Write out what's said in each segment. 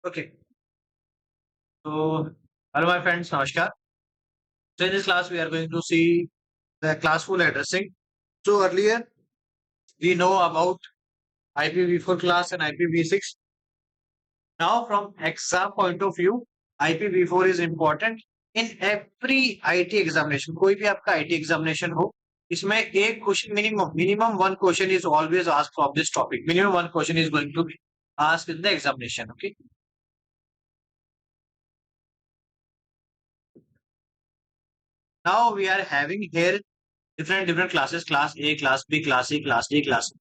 Okay. So, hello, my friends. Namaskar. So, in this class, we are going to see the classful addressing. So, earlier, we know about IPv4 class and IPv6. Now, from exam point of view, IPv4 is important in every IT examination. कोई भी आपका IT examination हो, इसमें एक question minimum one question is always asked from this topic. Minimum one question is going to be asked in the examination. Okay. Now we are having here different classes, class A, class B, class C, class D, class E.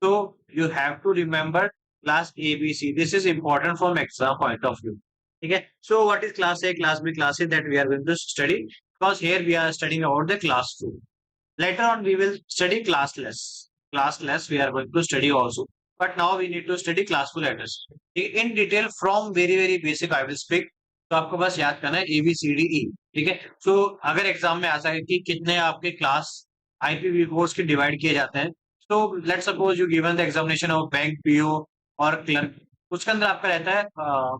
So you have to remember class A, B, C. This is important from exam point of view. Okay. So what is class A, class B, class C that we are going to study? Because here we are studying about the class 2. Later on we will study classless. Classless we are going to study also. But now we need to study classful address. In detail from very basic I will speak. तो आपको बस याद करना है ABCDE. ठीक है. तो अगर एग्जाम में आ जाए कि कितने आपके क्लास IPv4 के डिवाइड किए जाते हैं, तो let suppose you given the examination of bank PO और क्लर्क, उसके अंदर आपका रहता है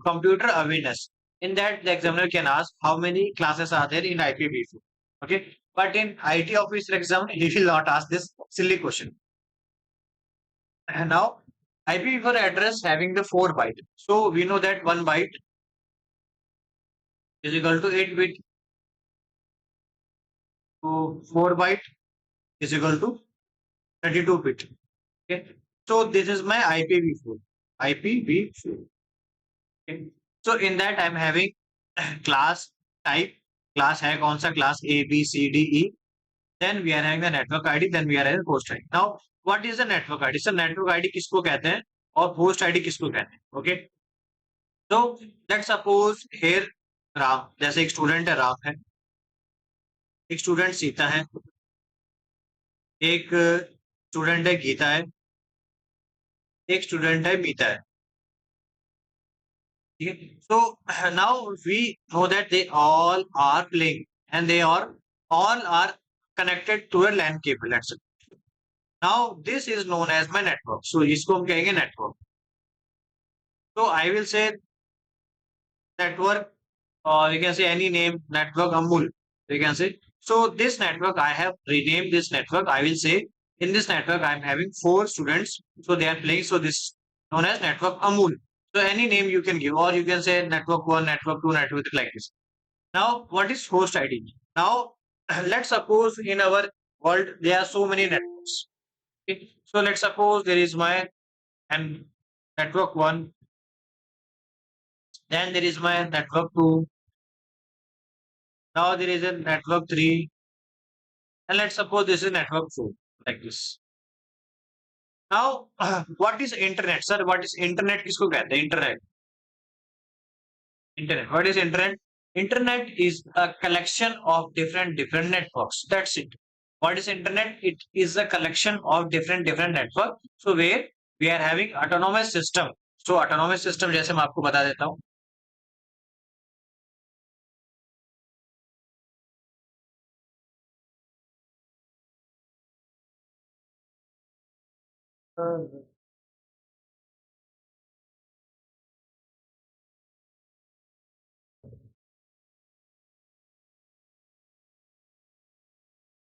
computer awareness. In that, the examiner can ask how many classes are there in IPv4. Okay, but in IT officer exam, he will not ask this silly question. And now, IPv4 address having the 4 byte. So we know that 1 byte is equal to 8 bit. So 4 byte is equal to 32 bit. Okay. So this is my IPv4. IPv4. Okay. So in that I'm having class type. Class है कौन सा class A B C D E. Then we are having the network ID. Then we are having host ID. Now what is the network ID? So network ID किसको कहते हैं और host ID किसको कहते हैं? Okay. So let's suppose here Ram, जैसे एक student है राम है, एक स्टूडेंट सीता है, एक स्टूडेंट है गीता है, एक स्टूडेंट है मीता है. ठीक है. So now we know that they all are playing and they are all are connected to a LAN cable. That's it. Now this is known as my network. So इसको हम कहेंगे network. So I will say network, or you can say any name, network Amul. You can say. So this network, I have renamed this network. I will say in this network, I'm having 4 students. So they are playing. So this is known as network Amul. So any name you can give, or you can say network 1, network 2, network 3, like this. Now, what is host ID? Now, let's suppose in our world there are so many networks. Okay? So let's suppose there is my and network 1, then there is my network 2, now there is a network 3, and let's suppose this is network 4, like this. Now, what is internet, sir? What is internet? किसको कहते हैं? Internet. Internet. What is internet? Internet is a collection of different networks. That's it. What is internet? It is a collection of different networks. So where we are having autonomous system. So autonomous system जैसे मैं आपको बता देता हूँ.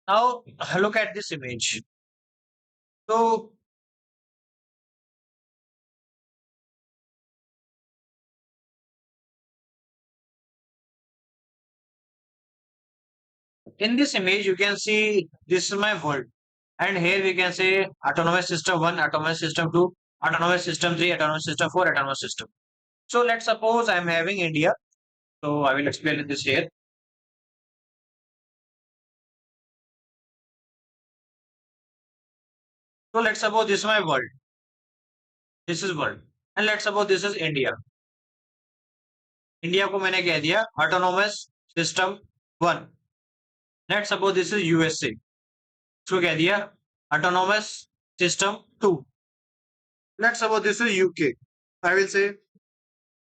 Now look at this image. So in this image you can see this is my world, and here we can say autonomous system 1, autonomous system 2, autonomous system 3, autonomous system 4, autonomous system. So let's suppose I'm having India. So I will explain this here. So let's suppose this is my world. This is world. And let's suppose this is India. India को मैंने कह दिया autonomous system 1. Let's suppose this is USA, इसको कह दिया autonomous system 2. Let's suppose this is UK, I will say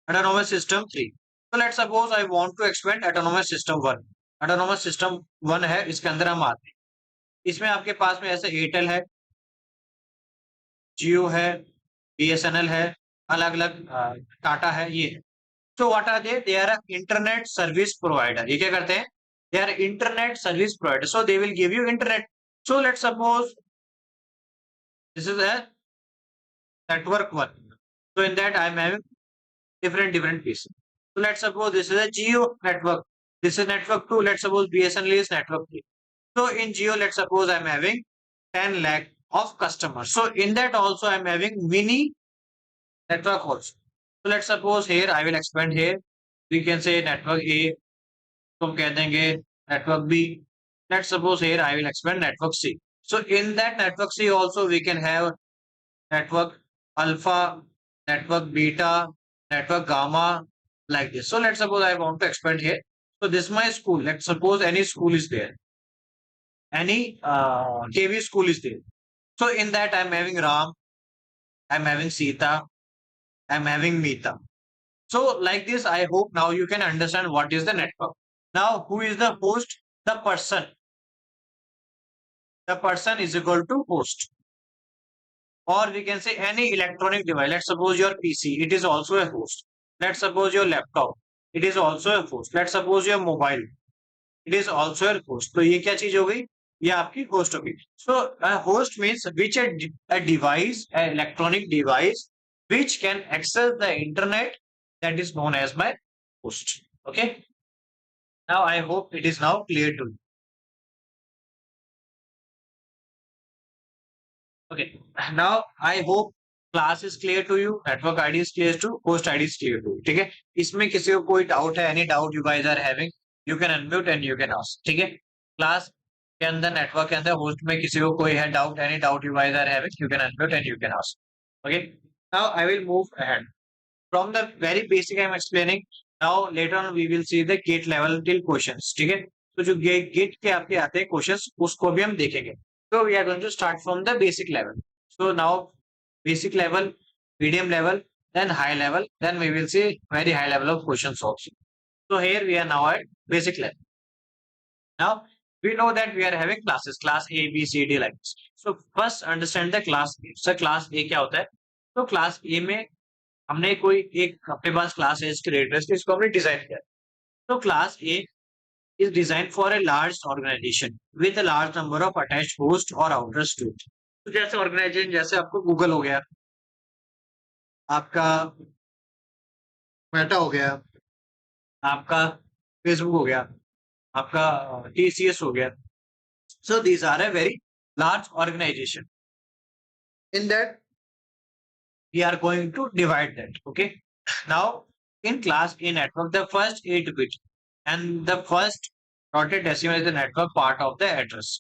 autonomous system 3. तो let's suppose I want to expand autonomous system 1. Autonomous system 1 है, इसके अंदर हम आते हैं. इसमें आपके पास में ऐसे एयरटेल है, जियो है, बीएसएनएल है, अलग अलग टाटा है, ये है. So what are they? They are a internet service provider. ये क्या करते हैं? They are internet service provider. So they will give you internet. So let's suppose this is a network one. So in that I am having different pieces. So let's suppose this is a Geo network. This is network 2. Let's suppose BSNL is network 3. So in Geo, let's suppose I'm having 10 lakh of customers. So in that also I'm having mini network also. So let's suppose here I will expand here. We can say network A. तो हम कह देंगे network B. Let's suppose here I will expand network C. So in that network C also we can have network alpha, network beta, network gamma, like this. So let's suppose I want to expand here. So this is my school. Let's suppose any school is there. Any KV school is there. So in that I'm having Ram, I'm having Sita, I'm having Meeta. So like this, I hope now you can understand what is the network. Now, who is the host? The person. The person is equal to host. Or we can say any electronic device. Let's suppose your PC, it is also a host. Let's suppose your laptop, it is also a host. Let's suppose your mobile, it is also a host. तो ये क्या चीज हो गई? ये आपकी host हो गई. So a host means which a device, an electronic device, which can access the internet, that is known as my host. Okay. Now I hope it is now clear to you. Okay. Now I hope class is clear to you, network ID is clear to, host ID is clear to you. ठीक है? इसमें किसी को कोई doubt है, any doubt you guys are having, you can unmute and you can ask. ठीक है? Class के अंदर network के अंदर host में किसी को कोई है doubt, any doubt you guys are having, you can unmute and you can ask. Okay? Now I will move ahead. From the very basic I am explaining. Now later on we will see the gate level till questions. ठीक है? तो जो gate के आपके आते हैं questions, उसको भी हम देखेंगे. So we are going to start from the basic level. So now basic level, medium level, then high level, then we will see very high level of questions also. So here we are now at basic level. Now we know that we are having classes, class A, B, C, D like this. So first understand the class A. So class A क्या होता है? तो class A में हमने कोई एक अपने पास class है इसके रेट इसको हमने डिजाइन किया. तो class A is designed for a large organization with a large number of attached hosts or routers to it. तो जैसे ऑर्गेनाइजेशन जैसे आपको गूगल हो गया, आपका मेटा हो गया, आपका फेसबुक हो गया, आपका TCS हो गया. So these are a very large organization. In that we are going to divide that. Okay. Now in class A network, the first 8 bit and the first dotted decimal is the network part of the address,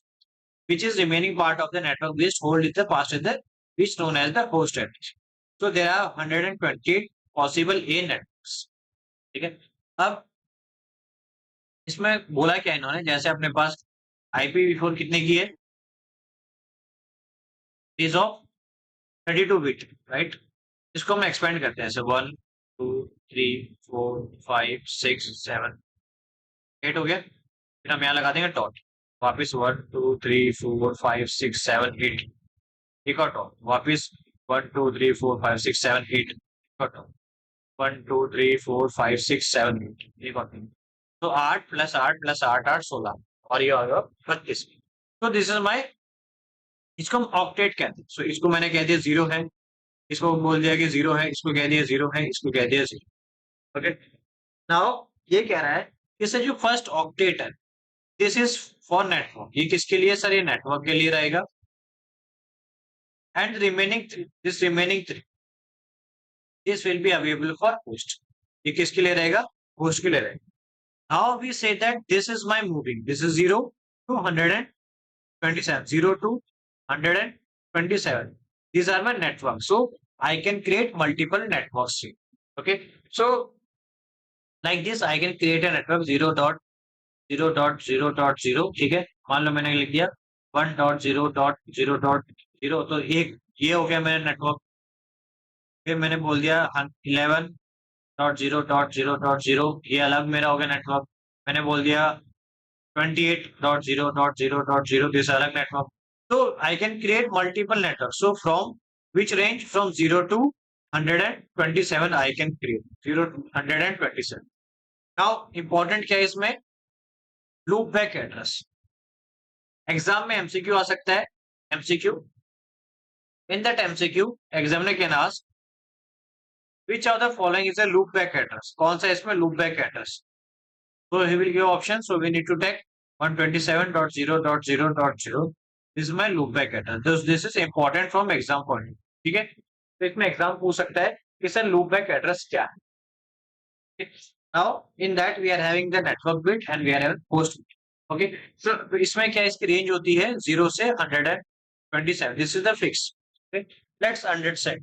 which is remaining part of the network which hold is the past is the which known as the host address. So there are 128 possible A networks. ठीक है. अब इसमें बोला क्या इन्होंने, जैसे अपने पास IPv4 कितने की है? Is of 32 bit, right. इसको हम एक्सपेंड करते हैं ऐसे 1 2 3 4 5 6 7 8 हो गया. फिर हम यहाँ लगा देंगे डॉट, वापिस 1 2 3 4 5 6 7 8, एक और डॉट, वापिस 1 2 3 4 5 6 7 8, एक और डॉट, 1 2 3 4 5 6 7 8, एक और. तो 8 + 8 + 8 8 16 और ये आ गया 32. तो दिस इज माई, इसको हम ऑक्टेट कहते हैं. सो इसको मैंने कह दिया 0 है, इसको बोल दिया कि 0 है, इसको कह दिया 0 है, इसको कह दिया 0. ओके. नाउ ये कह रहा है कि जो फर्स्ट ऑक्टेट है दिस इज फॉर नेटवर्क. ये किसके लिए सर? ये नेटवर्क के लिए रहेगा. And remaining 3 this will be available for host. ये किसके लिए रहेगा? होस्ट के लिए रहेगा. Now we say that this is my moving, this is 0 to 127, 0 to 127. These are my networks. So I can create multiple networks here. Okay. So like this I can create a network 0.0.0.0. ठीक है. मान लो मैंने लिख दिया 1.0.0.0. तो एक ये हो गया मेरा नेटवर्क. फिर मैंने बोल दिया 11.0.0.0. ये अलग मेरा हो गया नेटवर्क. मैंने बोल दिया 28.0.0.0. दिस अलग network. So I can create multiple networks. So from which range? From 0 to 127 I can create 0 to 127. Now important क्या है इसमें, लूप बैक एड्रेस। एग्जाम में एमसीक्यू आ सकता है, MCQ, in that MCQ examiner can ask which of the following is a loop back address, कौन सा इसमें loop back address। so he will give option, so we need to take 127.0.0.0, this is my loop back address, this is important from exam point, ठीक है। तो इसमें exam पूछ सकता है कि सर लूप बैक एड्रेस क्या है। now in that we are having the network bit and we are having host bit, okay। so इसमें क्या इसकी रेंज होती है 0 से 127, this is the fix, okay। let's understand,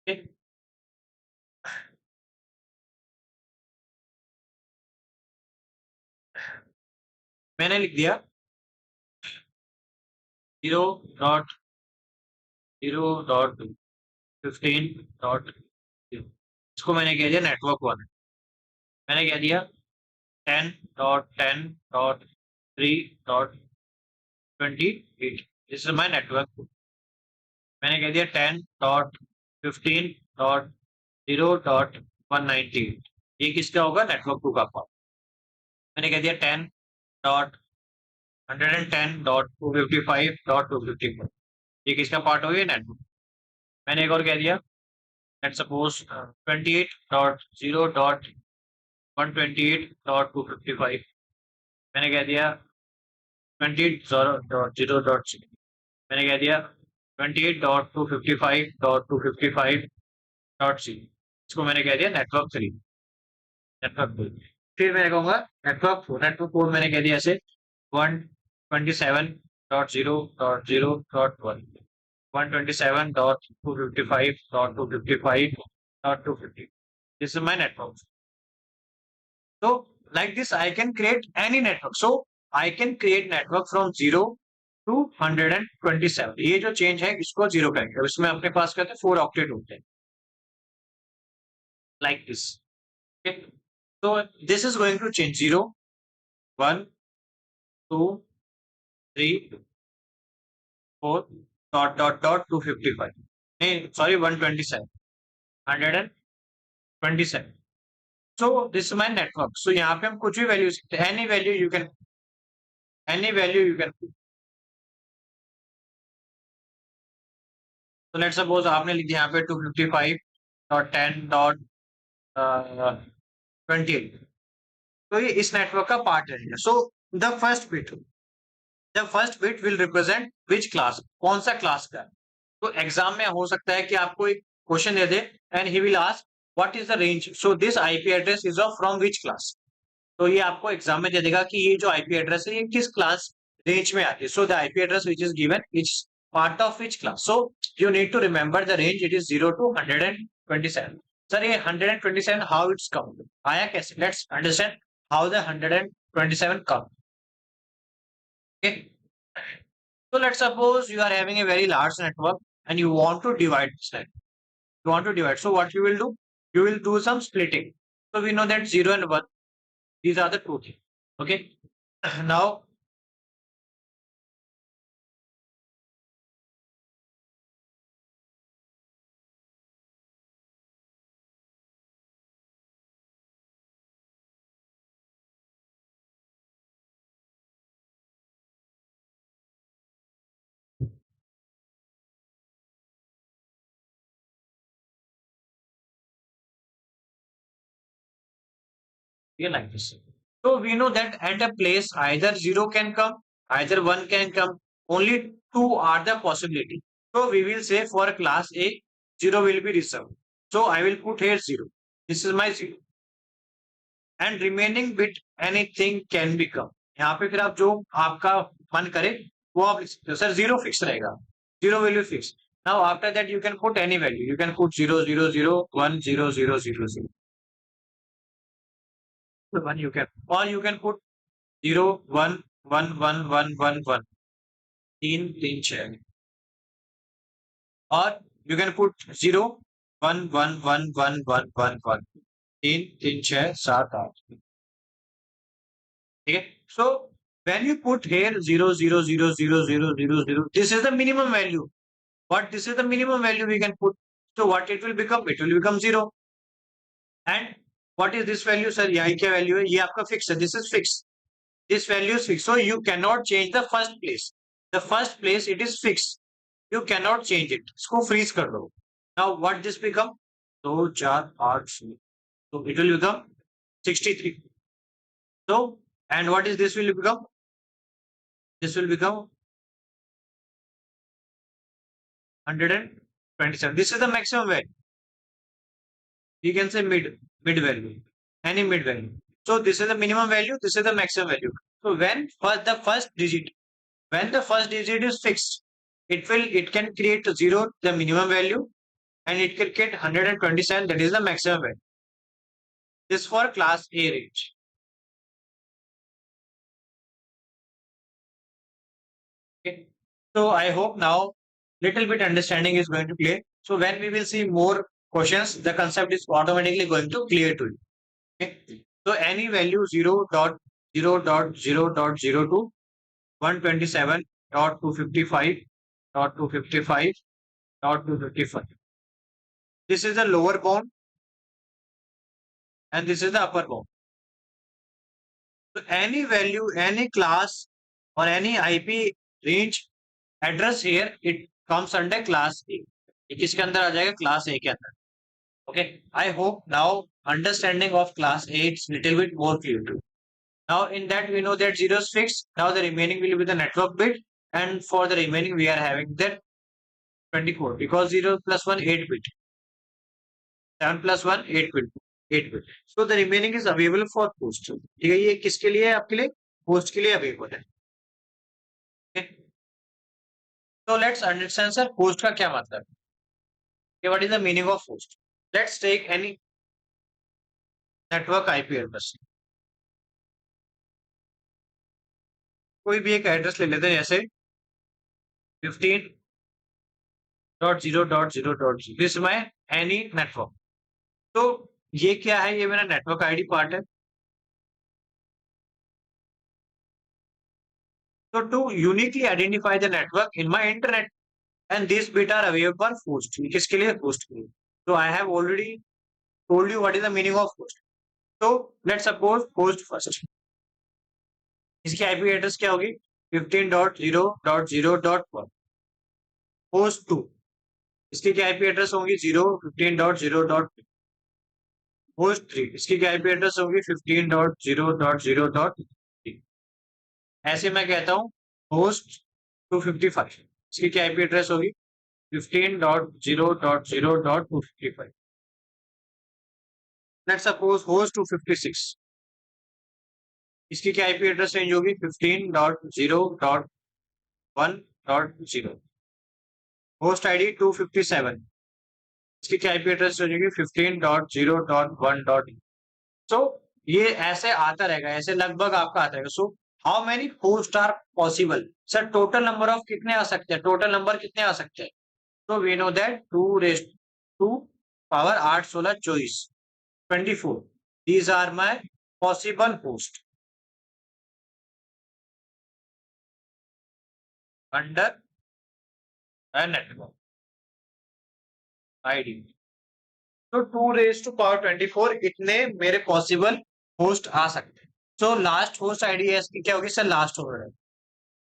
okay। मैंने लिख दिया 0.0.15. इसको मैंने कह दिया नेटवर्क 1, मैंने कह दिया 10.10.3.28, दिस इज माय नेटवर्क 2, मैंने कह दिया 10.15.0.198, ये किसका होगा, नेटवर्क 2 का पार्ट। मैंने कह दिया 10.110.255.254, ये किसका पार्ट हो गया, नेटवर्क। मैंने एक और कह दिया लेट्स सपोज 28.0.128.255, मैंने कह दिया 28.0.0. मैंने कह दिया 28.255.255.0, इसको मैंने कह दिया नेटवर्क 3, नेटवर्क 2। फिर मैं कहूंगा नेटवर्क 4, नेटवर्क 4 मैंने कह दिया ऐसे 127.0.0.1, 127.255.255.250, this is my network। so like this I can create any network, so I can create network from 0 to 127, ये जो चेंज है इसको 0 करेंगे, इसमें अपने पास कहते हैं 4 ऑक्टेट होते हैं, like this, okay। so this is going to change 0 1 2 3 4 dot dot dot 255, नहीं sorry 127, 127। so this is my network, so यहाँ पे हम कुछ भी वैल्यू सकते हैं, any value you can put। so let's suppose आपने लिख दिया यहाँ पे 255.10.28, तो ये इस नेटवर्क का पार्ट है। so the first bit will represent which class, कौन सा क्लास का है। तो एग्जाम में हो सकता है कि आपको एक question they they and he will ask what is the range, so this IP address is of from which class, तो ये आपको एग्जाम में दे देगा कि ये जो आईपी एड्रेस है ये किस क्लास रेंज में आती है। So the IP address which is given is part of which class, so you need to remember the range, it is 0 to 127। Sir ये 127 हाउ इट्स कम आया कैसे, let's understand how the 127 come, okay। so let's suppose you are having a very large network and you want to divide this network, you want to divide, so what you will do, you will do some splitting, so we know that 0 and 1, these are the two things, okay। now here like this, so we know that at a place either 0 can come, either 1 can come, only two are the possibility, so we will say for class A 0 will be reserved, so I will put here 0, this is my 0 and remaining bit anything can become, यहाँ पे फिर आप जो आपका मन करे वो आप लिख सकते हो। सर 0 फिक्स रहेगा, 0 will be fixed, now after that you can put any value, you can put 0 0 0 1 0 0 0 0 1, you can, or you can put 0 1 1 1 1 1 1 3 3 6, or you can put 0 1 1 1 1 1 1 1 3 3 6 7 8, ठीक है। so when you put here 0 0 0 0 0 0 0, this is the minimum value, what this is the minimum value we can put, So what it will become? It will become 0. And what is this value, sir? यहाँ क्या value है? ये आपका fix है. This is fixed. This value is fixed. So you cannot change the first place. The first place it is fixed. You cannot change it. इसको freeze कर दो. Now what this become? 2, 4, 8, 6. So it will become 63. So and what is this will become? This will become 127. This is the maximum value. You can say mid value, any mid value. So this is the minimum value. This is the maximum value. So when the first digit is fixed, it can create 0, the minimum value, and it can get 127, that is the maximum value. This for class A range. Okay. So I hope now little bit understanding is going to clear. So when we will see more questions, the concept is automatically going to clear to you. Okay. So any value 0.0.0.02, 127.255.255.255. This is the lower bound and this is the upper bound. So any value, any class or any IP range address here, it comes under class A. ये किसके अंदर आ जाएगा? Class A के अंदर. Okay. I hope now understanding of class A is little bit more clear to you. Now in that we know that 0 is fixed. Now the remaining will be the network bit, and for the remaining we are having that 24 because 0 plus 1 8 bit, 7 plus 1 8 bit, 8 bit. So the remaining is available for post. ठीक है, ये किसके लिए है? आपके लिए post के लिए अवेलेबल है. Okay. So let's understand sir post का क्या मतलब है. Okay, what is the meaning of post? Let's take any network IP address. कोई भी एक एड्रेस ले लेते हैं जैसे 15.0.0.0. This my any network. तो ये क्या है? ये मेरा नेटवर्क आईडी पार्ट है. So to uniquely identify the network in my internet, and these bit are available for host. किसके लिए? Host के लिए. So I have already told you what is the meaning of host. So let's suppose host first. इसकी IP address क्या होगी? 15.0.0.1. Host 2. इसकी क्या IP address होगी? 0.15.0.2. होस्ट 3. इसकी क्या IP एड्रेस होगी? 15.0.0.3. ऐसे मैं कहता हूँ होस्ट 255. इसकी क्या IP एड्रेस होगी? 15.0.0.255. Let's suppose host 256. इसकी क्या IP एड्रेस रेंज होगी? 15.0.1.0. Host ID 257. इसकी क्या IP एड्रेस रेंज होगी? 15.0.1.0. सो ये ऐसे आता रहेगा, ऐसे लगभग आपका आता रहेगा. So how many host are possible? Sir total number of कितने आ सकते हैं? टोटल नंबर कितने आ सकते हैं? तो we know that 2 power 8 16 24 24. These are my possible host under a network ID. तो 2 पावर 24 इतने मेरे पॉसिबल होस्ट आ सकते हैं. सो लास्ट होस्ट आईडी इसकी क्या होगी? Sir last host.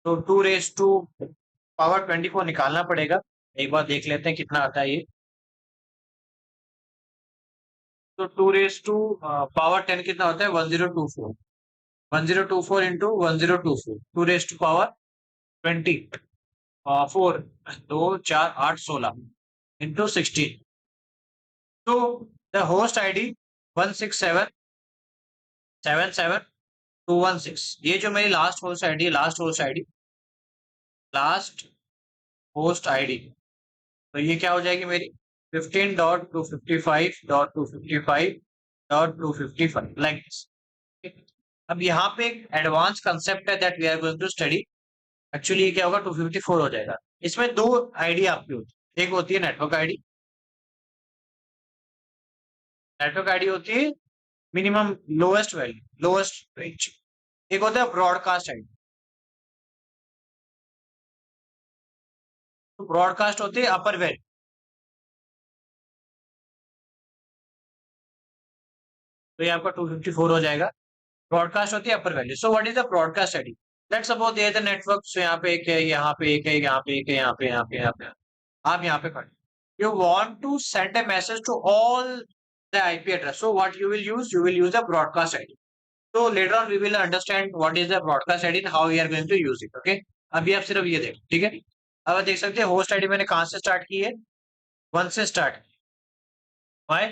तो 2 पावर 24 निकालना पड़ेगा. एक बार देख लेते हैं कितना आता है ये. तो 2 पावर 10 कितना होता है? 1024. 1024 इंटू 1024. 2 पावर 20. 4 2 4 8 16 इंटू 16. तो द होस्ट आईडी 16777 ये जो मेरी last host ID last host ID, तो ये क्या हो जाएगी मेरी? 15.255.255.255 लाइक दिस. अब यहाँ पे एक एडवांस कंसेप्ट है that we are going to study. Actually ये क्या होगा? 254 हो जाएगा. इसमें दो आईडी आपकी होती है. एक होती है नेटवर्क आईडी होती है minimum lowest value, lowest range. एक होता है ब्रॉडकास्ट आईडी. तो ब्रॉडकास्ट होती है अपर वैल्यू. तो ये आपका 254 हो जाएगा। ब्रॉडकास्ट होती है upper value. So what is the broadcast ID? Let's suppose there the network, so यहाँ पे एक है, यहाँ पे एक है, यहाँ पे एक है, यहाँ पे, यहाँ पे, यहाँ पे, आप यहाँ पे खड़े, you want to send a message to all the IP address, so what you will use? You will use the broadcast ID. So later on we will understand what is the broadcast ID and how we are going to use it. Okay, अभी आप सिर्फ ये देखो, ठीक है। अब आप देख सकते हैं होस्ट आईडी मैंने कहाँ से स्टार्ट की है, 1 से स्टार्ट। वाई?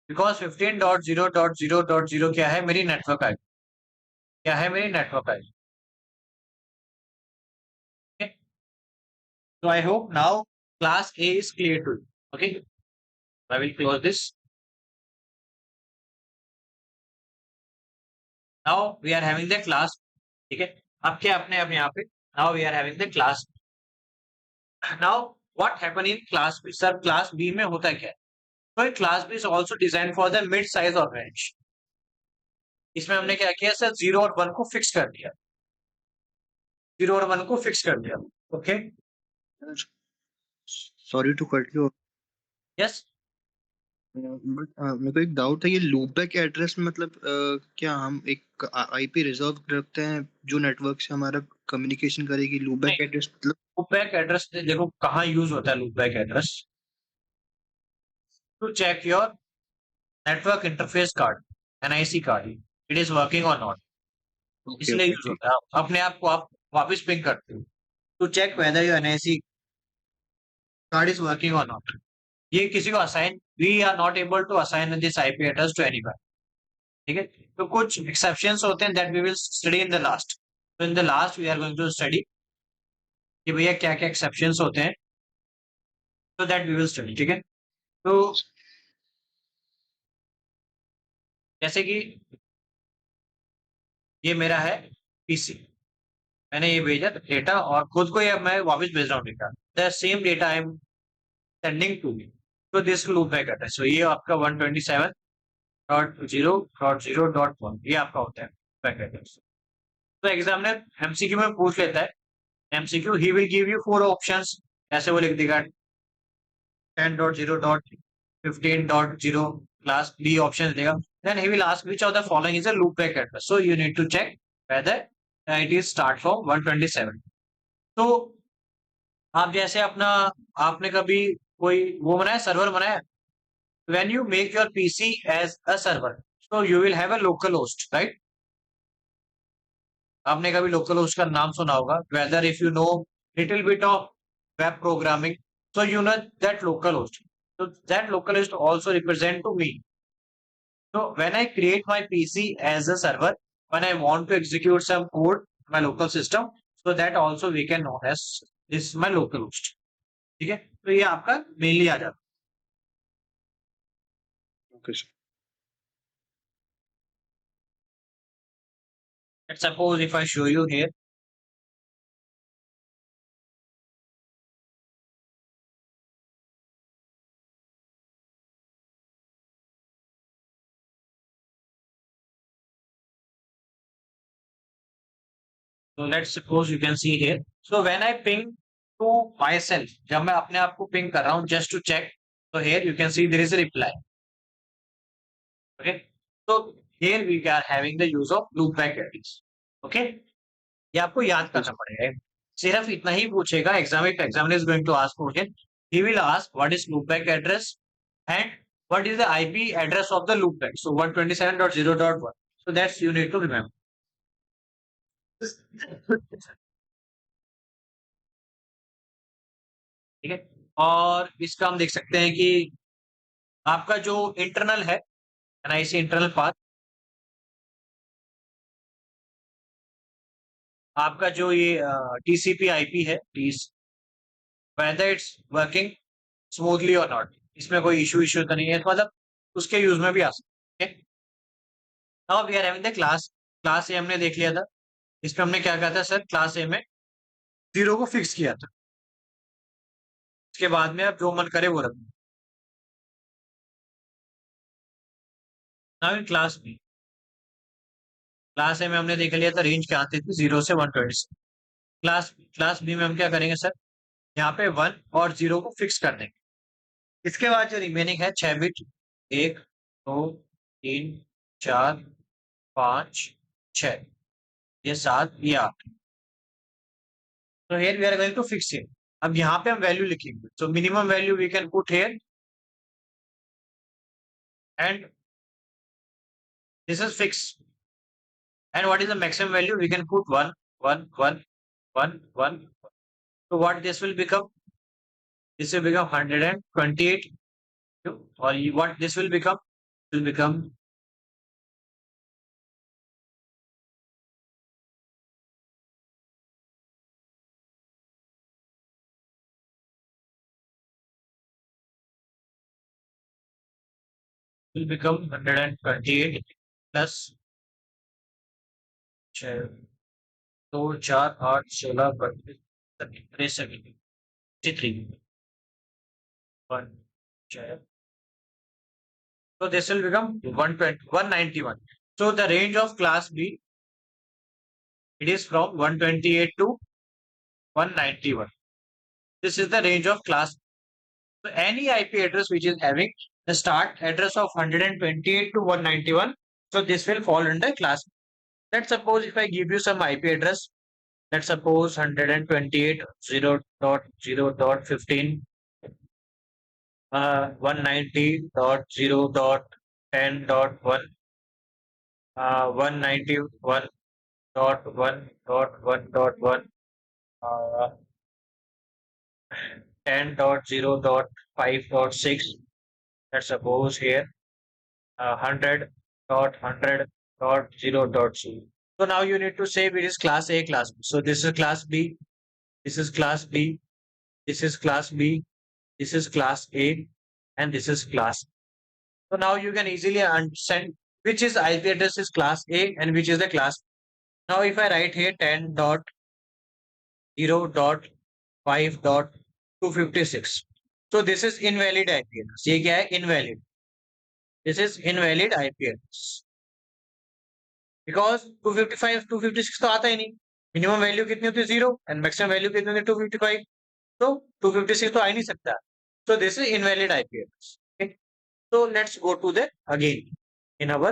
बिकॉज 15.0.0.0 क्या है, मेरी नेटवर्क आईडी। क्या है मेरी network ID? So I hope now class A is clear to you. Okay, I will close this. Now we are having the class. ठीक है, अब क्या अपने अब यहाँ पे now we are having the class. Now what happen in class B? Sir, class B में होता क्या है? तो class B is also designed for the mid size or range. इसमें हमने क्या किया सर, 0 और 1 को फिक्स कर दिया। 0 और 1 को फिक्स कर दिया। Okay, sorry to cut you, yes. But मेरे को एक डाउट है, ये लूपबैक एड्रेस मतलब क्या हम एक आईपी रिजर्व रखते हैं जो नेटवर्क से हमारा कम्युनिकेशन करेगी? लूपबैक एड्रेस मतलब लूपबैक एड्रेस देखो कहाँ यूज होता है loopback address, to check your network interface card, NIC card, it is working और नॉट, इसलिए यूज ठीक। होता है। अपने आप को आप वापस पिंग करते हो to check whether your NIC card is working और नॉट। ये किसी को assign, we are not able to assign this IP address to anyone. ठीक है, तो कुछ एक्सेप्शंस होते हैं that we will study in the last. तो in the last we are going to study कि भैया क्या क्या एक्सेप्शंस होते हैं, तो दैट वी विल स्टडी। ठीक है, तो जैसे कि ये मेरा है पीसी, मैंने ये भेजा डेटा और खुद को ये मैं वापस भेज रहा हूँ data, the same data I am sending to me, तो this loop back address. So ये आपका 127.0.0.1 ये आपका होता है बैक एड्रेस। तो एग्जामिनर एमसीक्यू में पूछ लेता है, MCQ he will give you 4 options, ऐसे वो लिख देगा 10.0.15.0 क्लास बी ऑप्शन देगा, then he will ask which of the following is a loop back address, so you need to check whether it is start from 127। तो आप जैसे अपना, आपने कभी कोई वो बनाया, सर्वर बनाया, when you make your PC as a server, so you will have a local host, right? आपने कभी लोकल होस्ट का नाम सुना होगा, whether if you know little bit of web programming, so you know that local host. So that local host also represent to me. So when I create my PC as a server, when I want to execute some code, my local system, so that also we can know as this my local host. ठीक है, तो ये आपका mainly आ जाता है। Okay sir. Let's suppose if I show you here, so let's suppose you can see here. So when I ping to myself, जब मैं अपने आप को ping कर रहा हूँ just to check, so here you can see there is a reply. Okay, so here we are having the use of loopback address. Okay, ये आपको याद करना पड़ेगा, सिर्फ इतना ही पूछेगा exam, examiner is going to ask question, he will ask what is loopback address and what is the IP address of the loopback, so 127.0.1, so that's you need to remember. ठीक है, और इसका हम देख सकते हैं कि आपका जो इंटरनल है एनआईसी इंटरनल पाथ, आपका जो ये टीसीपी आईपी है, वेदर इट्स वर्किंग स्मूथली और नॉट, इसमें कोई इशू तो नहीं है, मतलब उसके यूज में भी आ सकते हैं। Now we are having the class A हमने देख लिया था, इसमें हमने क्या कहा था सर, क्लास ए में 0 को फिक्स किया था, इसके बाद में आप जो मन करे वो रखना। Now in class B, class A में हमने देख लिया था रेंज क्या आती थी 0 से 127। क्लास बी में हम क्या करेंगे सर, यहाँ पे 1 और 0 को फिक्स कर देंगे, इसके बाद जो रिमेनिंग है 6 बिट, 1 2 3 4 5 6 ये 7 ये 8 तो here we are going to fix it अब यहाँ पे हम वैल्यू लिखेंगे so minimum value we can put here and this is fixed and what is the maximum value we can put 1 1 1 1 1 so what this will become this will become 128 or what this will become will become 128 plus 6 2 4 8 16 32 63 1 6 so this will become 120 191 so the range of class B it is from 128 to 191 this is the range of class so any IP address which is having the start address of 128 to 191 so this will fall under class B. Let's suppose if I give you some IP address let's suppose 128 0.0.15 190.0.10.1 191.1.1.1 10.0.5.6 let's suppose here 100.100.0.0 so now you need to say which is class A class B so this is class B this is class B this is class B this is class A and this is class so now you can easily understand which is IP address is class A and which is the class B. Now if I write here 10.0.5.256 so this is invalid IP address ये क्या है invalid this is invalid IP address because 255 256 तो आता ही नहीं minimum value कितनी होती है 0 and maximum value कितनी होती है 255 तो 256 तो आ ही नहीं सकता so this is invalid IP address okay so let's go to the again in our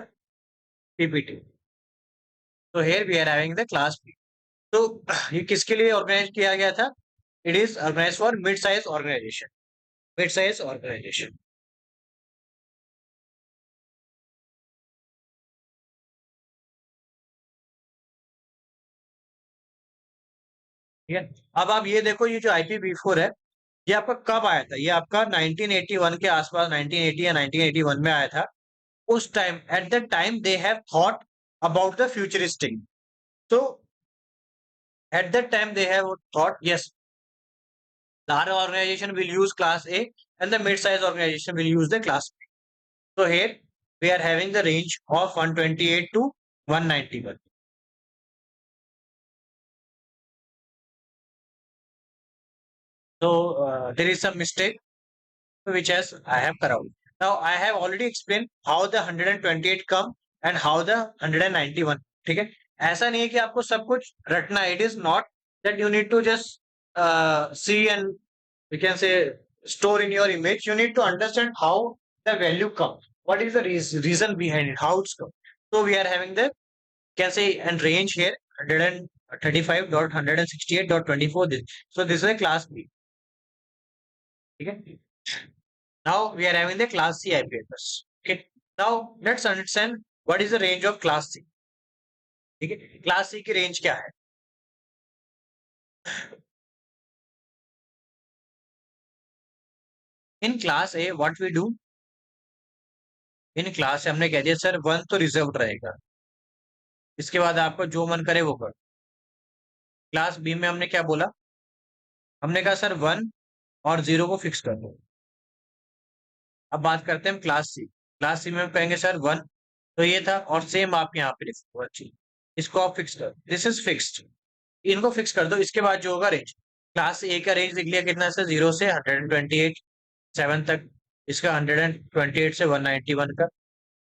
PPT so here we are having the class B तो ये किसके लिए ऑर्गेनाइज किया गया था it is organize for mid size organization ठीक है अब आप ये देखो ये जो IPv4 है ये आपका कब आया था ये आपका 1981 के आसपास 1980 या 1981 में आया था उस time at the time they have thought about the futuristic so at that time they have thought yes large organization will use class A and the mid-size organization will use the class B so here we are having the range of 128 to 191 so there is some mistake which has I have corrected now I have already explained how the 128 come and how the 191 ठीक है ऐसा नहीं है कि आपको सब कुछ रटना है it is not that you need to just see and we can say store in your image you need to understand how the value come what is the reason behind it how it's come so we are having the can say and range here 135.168.24 this so this is a class B ठीक है now we are having the class C IP address okay now let's understand what is the range of class C ठीक है class C की range क्या है in class A what we do in class A हमने कह दिया sir 1 तो reserve रहेगा इसके बाद आपको जो मन करे वो कर क्लास बी में हमने क्या बोला हमने कहा सर 1 और 0 को फिक्स कर दो अब बात करते हैं हम क्लास सी में हम कहेंगे सर 1 तो ये था और सेम आप यहाँ पे लिखो अच्छी इसको आप फिक्स कर दिस इज फिक्स्ड इनको फिक्स कर दो इसके बाद जो होगा रेंज क्लास ए का रेंज लिख लिया कितना से 0 से 128 7 तक इसका 128 से 191 का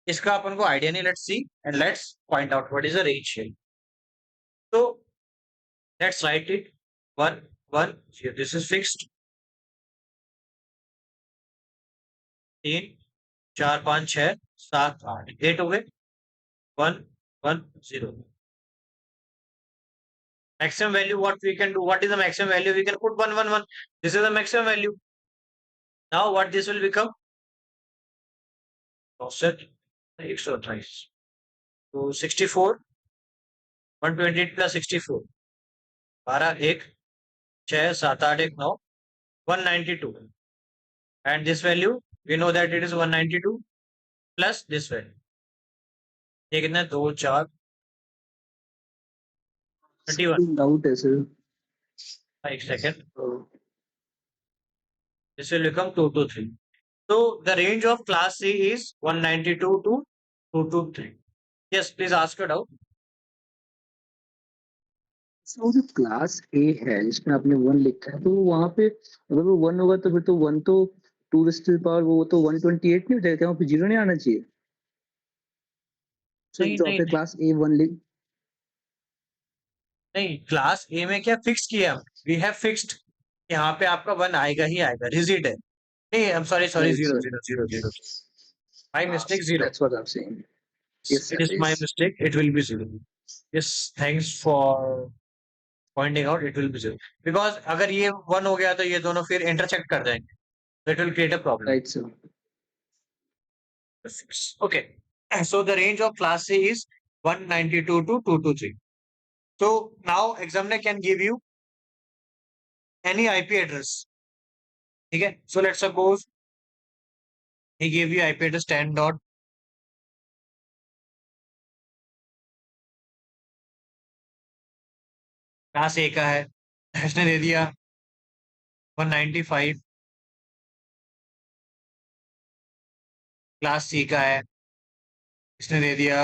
इसका अपन को आइडिया नहीं let's see and let's point out what is the range here तो let's write it 1 1 this is fixed 3 4 5 6 7 8 8 हो गए 110. Maximum value, what we can do? What is the maximum value? We can put 111. This is the maximum value. Now what this will become? Offset 128. So 64, 128 plus 64. 12, 1, 6, 7, 8, 1, 9, 192. And this value, we know that it is 192 plus this value. ये कितना है? 2, 4, 31. Doubt है sir. 1 second. This will become 223. So the range of class C is 192 to 223. Yes, please ask your doubt. वो जो class ए है जिसमें आपने 1 लिखा है, तो वहां पे अगर वो 1 होगा तो फिर तो 1 तो 2 रेज़ टू द पावर वो तो 128 नहीं हो जाएगा? वहाँ पे 0 नहीं आना चाहिए? सर नहीं जो नहीं आपने क्लास ए 1 लिख नहीं, क्लास ए में क्या फिक्स किया? वी हैव फिक्स्ड यहाँ पे आपका 1 आएगा ही आएगा, रिजिड है. नहीं, I am sorry, Right, 0, sir. 0, 0, 0. My mistake, 0. That's what I'm saying. Yes, It sir. is my Yes. mistake. It will be 0. Yes, thanks for pointing out. It will be 0. Because अगर ये 1 हो गया तो ये दोनों फिर इंटरसेक्ट कर जाएंगे. That will create a problem. Right, sir. Okay. So the range of class C is 192 to 223. So now examiner can give you any IP address. Okay. So let's suppose he gave you IP address 10 dot class ए का है, इसने दे दिया 195. Class C का है, इसने दे दिया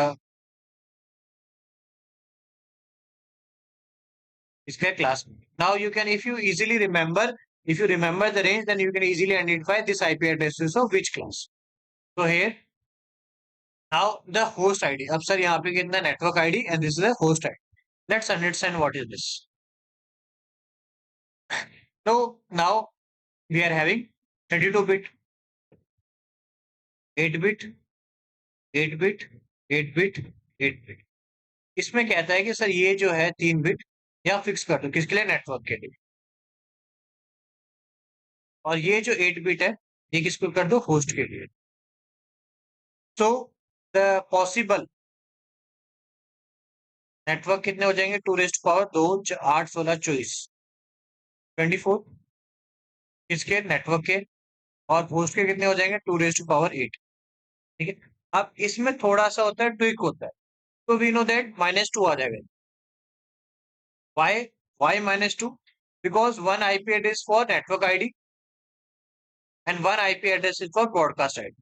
इसका class. Now you can, if you remember the range, then you can easily identify this IP addresses of which class. So here now the host ID. अब सर यहाँ पे कितना network ID and this is the host ID. Let's understand what is this. So now we are having 32-bit, 8-bit, 8-bit, 8-bit, 8-bit. इसमें कहता है कि sir ये जो है 3 बिट यहाँ फिक्स कर दो, किसके लिए? नेटवर्क के लिए. और ये जो 8 बिट है ये किसको कर दो? होस्ट के लिए. सो द पॉसिबल नेटवर्क कितने हो जाएंगे? 2 रेज़ टू पावर 2, 8, 16, 24, 24. किसके? नेटवर्क के. और होस्ट के कितने हो जाएंगे? 2 रेज़ टू पावर 8. ठीक है. अब इसमें थोड़ा सा होता है, ट्विक होता है. तो वी नो दैट -2 आ जाएगा. why -2? Because one IP address for network ID and one IP address is for broadcast ID.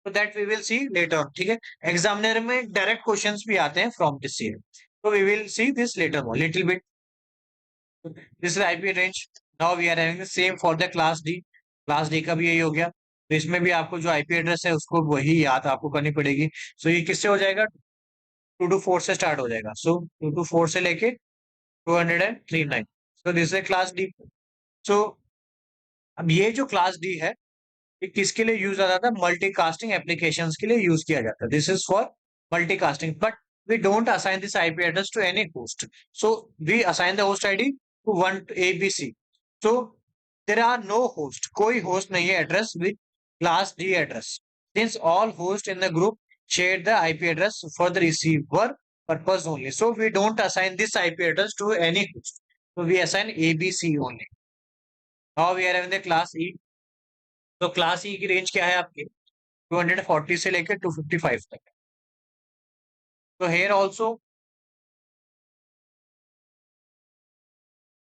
So that we will see later on. ठीक है. एग्जामिनर में डायरेक्ट क्वेश्चंस भी आते हैं from this year. So we will see this later on, little bit. This is IP range. Now we are having the same for the class D. Class D का भी यही हो गया. तो इसमें भी आपको जो IP एड्रेस है उसको वही याद आपको करनी पड़ेगी. सो ये किससे हो जाएगा? 2 to 4 से स्टार्ट हो जाएगा. सो 2 to 4 से लेके 239. So this is class D. So अब ये जो क्लास डी है ये किसके लिए यूज आता था? मल्टीकास्टिंग एप्लीकेशंस के लिए यूज किया जाता है. This is for multicasting. But we don't assign this IP address to any host. So we assign the host ID to one ABC. So there are no host. कोई host नहीं है address with class D address. Since all hosts in the group share the IP address for the receiver purpose only. So we don't assign this IP address to any host. So we assign ABC only. Now we are having the class E. तो class ई की range क्या है आपकी? 240 से लेकर 255 तक. तो here also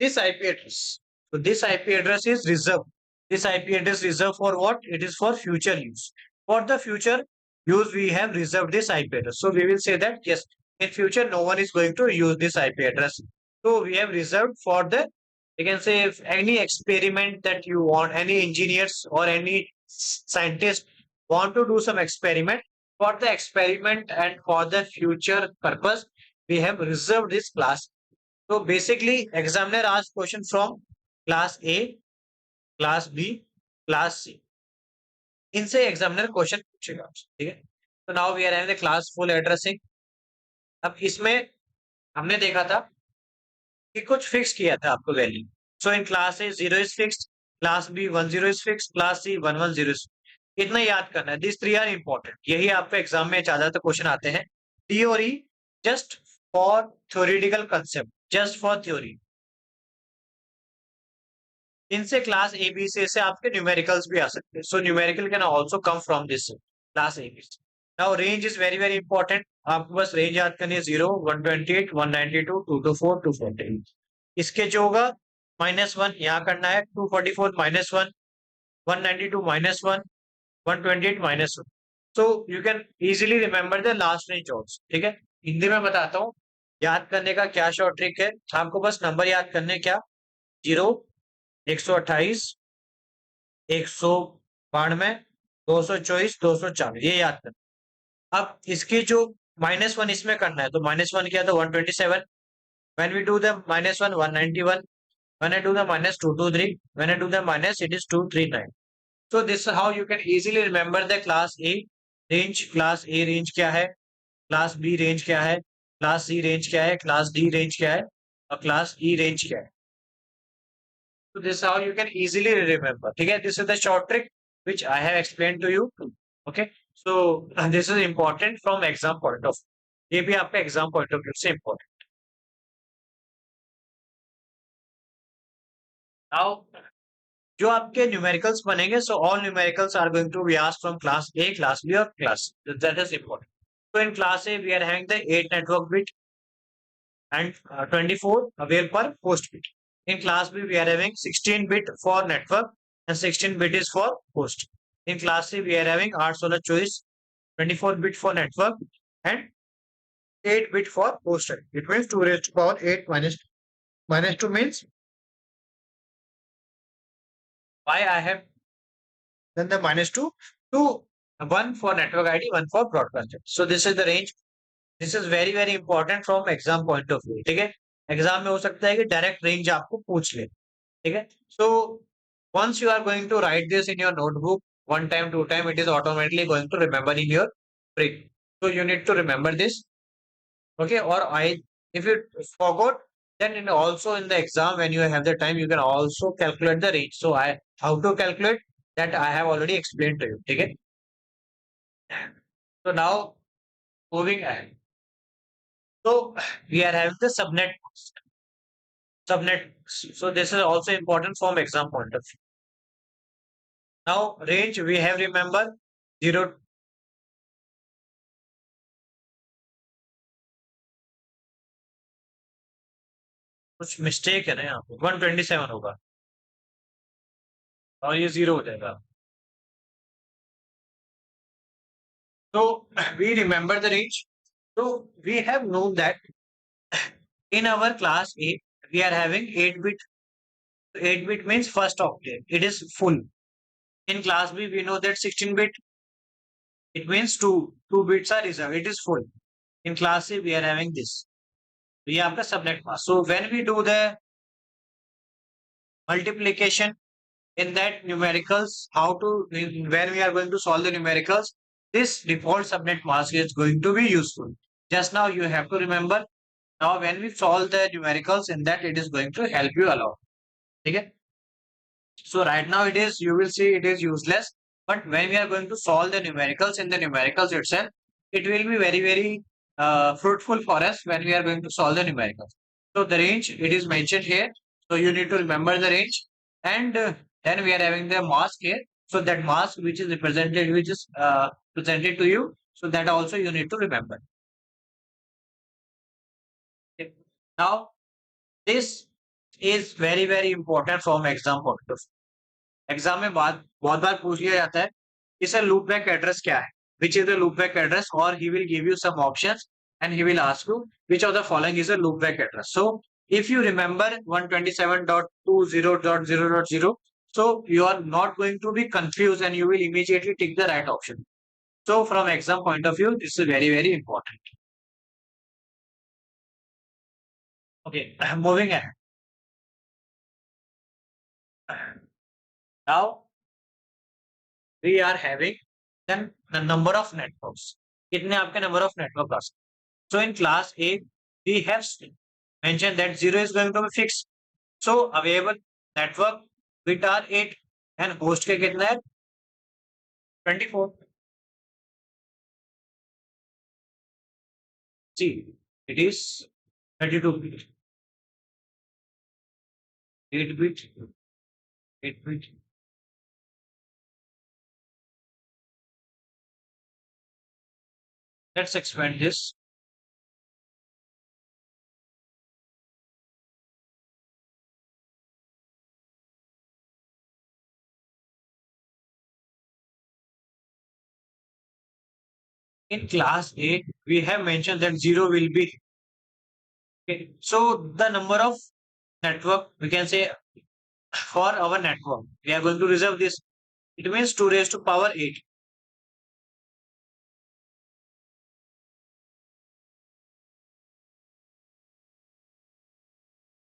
this IP address. So this IP address is reserved. This IP address reserved for what? It is for future use. For the future use, we have reserved this IP address. So we will say that yes, in future no one is going to use this IP address. So we have reserved for the, you can say, if any experiment that you want, any engineers or any scientist want to do some experiment, for the experiment and for the future purpose, we have reserved this class. So basically, examiner asks question from class A, class B, class C. इनसे examiner question पूछेगा. ठीक है. So now we are having the class full addressing. अब इसमें हमने देखा था कि कुछ फिक्स किया था आपको value. So in class A 0 is fixed, class B 10 is fixed, class C 110 is. इतना याद करना है. This 3 are important. यही आपको एग्जाम में ज्यादातर क्वेश्चन आते हैं. Theory just for theoretical concept, just for theory. इनसे क्लास एबीसी से आपके न्यूमेरिकल्स भी आ सकते हैं. So numerical can also come from this class ABC. Now range is very very important. आपको बस रेंज याद करनी है. 0, 128, 192, 224, 248. इसके जो होगा -1 यहाँ करना है. 244 -1, 192 -1, 128 -1. So you can easily remember the last range also. ठीक है, हिंदी में बताता हूँ याद करने का क्या शॉर्ट ट्रिक है. आपको बस नंबर याद करने क्या, 0, 128, 192, 224, 240, ये याद करना. अब इसकी जो -1 इसमें करना है, तो -1 क्या था, 127. When we do the -1, 191. When I do the -223. When I do the minus, it is 239. So this is how you can easily remember the class A range. Class A range क्या है, class B range क्या है, class C range क्या है, class D range क्या है, और class E range क्या है. So this is how you can easily remember. ठीक है, this is the short trick which I have explained to you. Okay, so this is important from exam point of view. ये भी आपका exam point of view से important. Now जो आपके numericals बनेंगे, so all numericals are going to be asked from class A, class B और class C. That is important. So in class A we are having the 8 network bit and 24 avail per host bit. In class B we are having 16 bit for network and 16 bit is for host. In class C we are having 8 16 choice, 24 bit for network and 8 bit for host. It means 2 raised to power 8 minus 2 means why I have then the -2 to 1 for network ID, 1 for broadcast. So this is the range. This is very very important from exam point of view. ठीक है, exam में हो सकता है कि direct range आपको पूछ ले. ठीक है, so once you are going to write this in your notebook one time, two time, it is automatically going to remember in your brain. So you need to remember this. Okay, or if you forgot, then also in the exam when you have the time, you can also calculate the range. So how to calculate that I have already explained to you. Okay. So now moving ahead. So we are having the subnet. So this is also important from exam point of view. Now range we have remember 0. कुछ mistake है ना यहाँ पे, 127 होगा और ये 0 हो जाएगा. So we remember the range. So we have known that in our class A we are having 8 bit. 8 bit means first octave, it is full. In class B we know that 16 bit, it means 2 bits are reserved, it is full. In class C we are having this. ये आपका subnet mask. So when we do the multiplication in that numericals, when we are going to solve the numericals, this default subnet mask is going to be useful. Just now you have to remember. Now when we solve the numericals in that, it is going to help you a lot. Okay. So right now you will see it is useless, but when we are going to solve the numericals in the numericals itself, it will be very very fruitful for us when we are going to solve the numericals. So the range, it is mentioned here, so you need to remember the range. And then we are having the mask here, so that mask which is represented, which is presented to you, so that also you need to remember. Okay. Now this is very very important from exam point of view. Exam में बहुत बार पूछ लिया जाता है कि sir loop back address क्या है, which is the loop back address, और he will give you some options and he will ask you which of the following is a loop back address. So if you remember 127.20.0.0, so you are not going to be confused and you will immediately take the right option. So from exam point of view, this is very very important. Okay, moving ahead. Now we are having then the number of networks. कितने आपके number of network classes. So in class A, we have mentioned that 0 is going to be fixed. So available network bit are 8 and host के कितना है 24. See, it is 32 bit, 8 bit, 8 bit. Let's expand this. In class A, we have mentioned that 0 will be. Okay. So the number of network, we can say for our network, we are going to reserve this. It means 2 raised to power 8.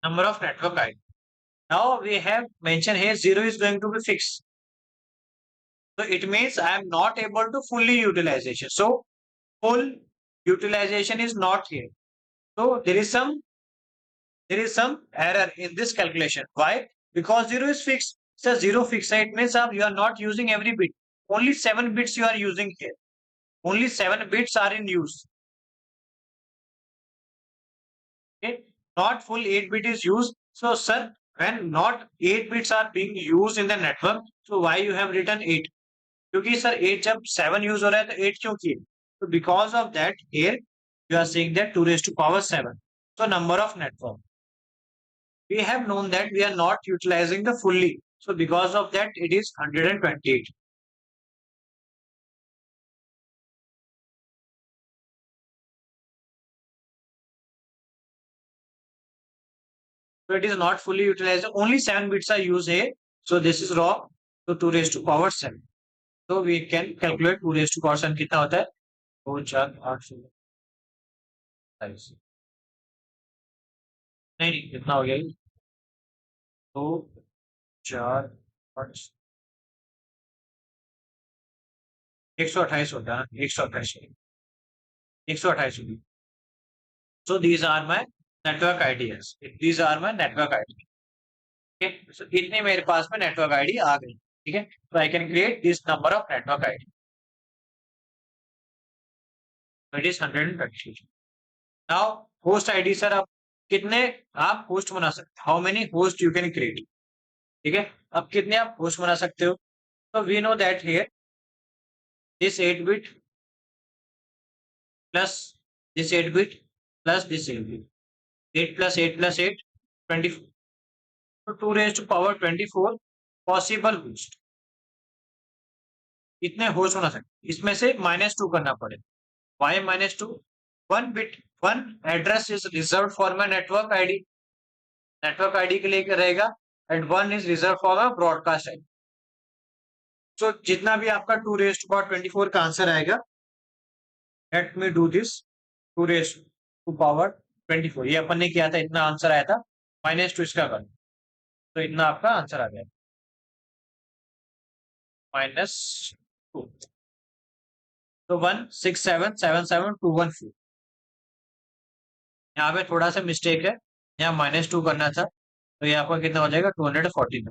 Number of network ID. Now we have mentioned here 0 is going to be fixed. So it means I am not able to fully utilization. So full utilization is not here. So there is some error in this calculation. Why? Because 0 is fixed. So 0 fixed, it means you are not using every bit. Only 7 bits you are using here. Only 7 bits are in use. Okay, not full 8 bit is used. So sir, when not 8 bits are being used in the network, so why you have written 8? क्योंकि sir 8 जब 7 use हो रहा है तो 8 क्यों किए? तो because of that here you are saying that 2 raised to power 7. So number of network. We have known that we are not utilizing the fully. So because of that it is 128. So it is not fully utilized. Only 7 bits are used here. So this is wrong. So 2 raised to power 7. So we can calculate 2 raised to power 7 कितना होता है? 2 4 8 16 27. नहीं कितना हो गया ये? 2 4 8 128 होता है 128 128 होगी. So these are my network IDs. These are my network ID. Okay, so इतने मेरे पास में network ID आ गई. ठीक है, so I can create this number of network ID. It is 130. Now host ID sir आप कितने आप host बना सकते? How many host you can create? ठीक है, अब कितने आप host बना सकते हो? So we know that here this 8 bit plus this 8 bit plus this 8 bit. 8 plus 8 plus 8 24. So 2 raised to power 24 possible host. इतने होस्ट होना सकते, इसमें से -2 करना पड़े. Why -2? 1 bit 1 address is reserved for my network ID. Network ID के लिए रहेगा and 1 is reserved for my broadcast ID. So जितना भी आपका 2 raised to power 24 का आंसर आएगा, let me do this 2 raised to power 24. ये अपन ने किया था, इतना आंसर आया था. -2 इसका कर, तो इतना आपका आंसर आ गया -2. तो 1677721 यहाँ पे थोड़ा सा मिस्टेक है, यहाँ -2 करना था, तो ये आपका कितना हो जाएगा 240.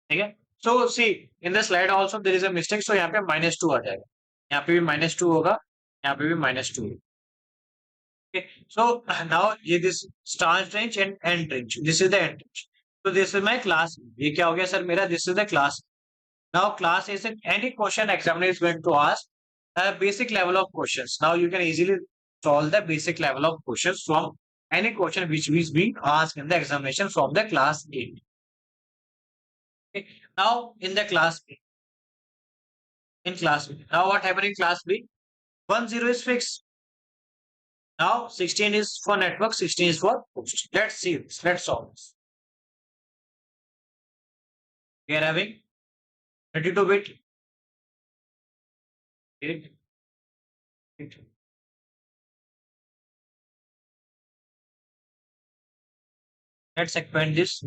ठीक है, so see in the slide also there is a mistake. So यहाँ पे -2 आ जाएगा, यहाँ पे भी -2 होगा, यहाँ पे भी -2 होगा. So now this start range and end range. This is the end range. So this is my class. ये क्या हो गया सर मेरा? This is the class. Now class is any question examiner is going to ask a basic level of questions. Now you can easily solve the basic level of questions from any question which is being asked in the examination from the class A. Okay. Now in the class B. In class B. Now what happened in class B? 1 0 is fixed. Now 16 is for network, 16 is for host. Let's see this. Let's solve this. We are having 32 bit. 8. Let's expand this.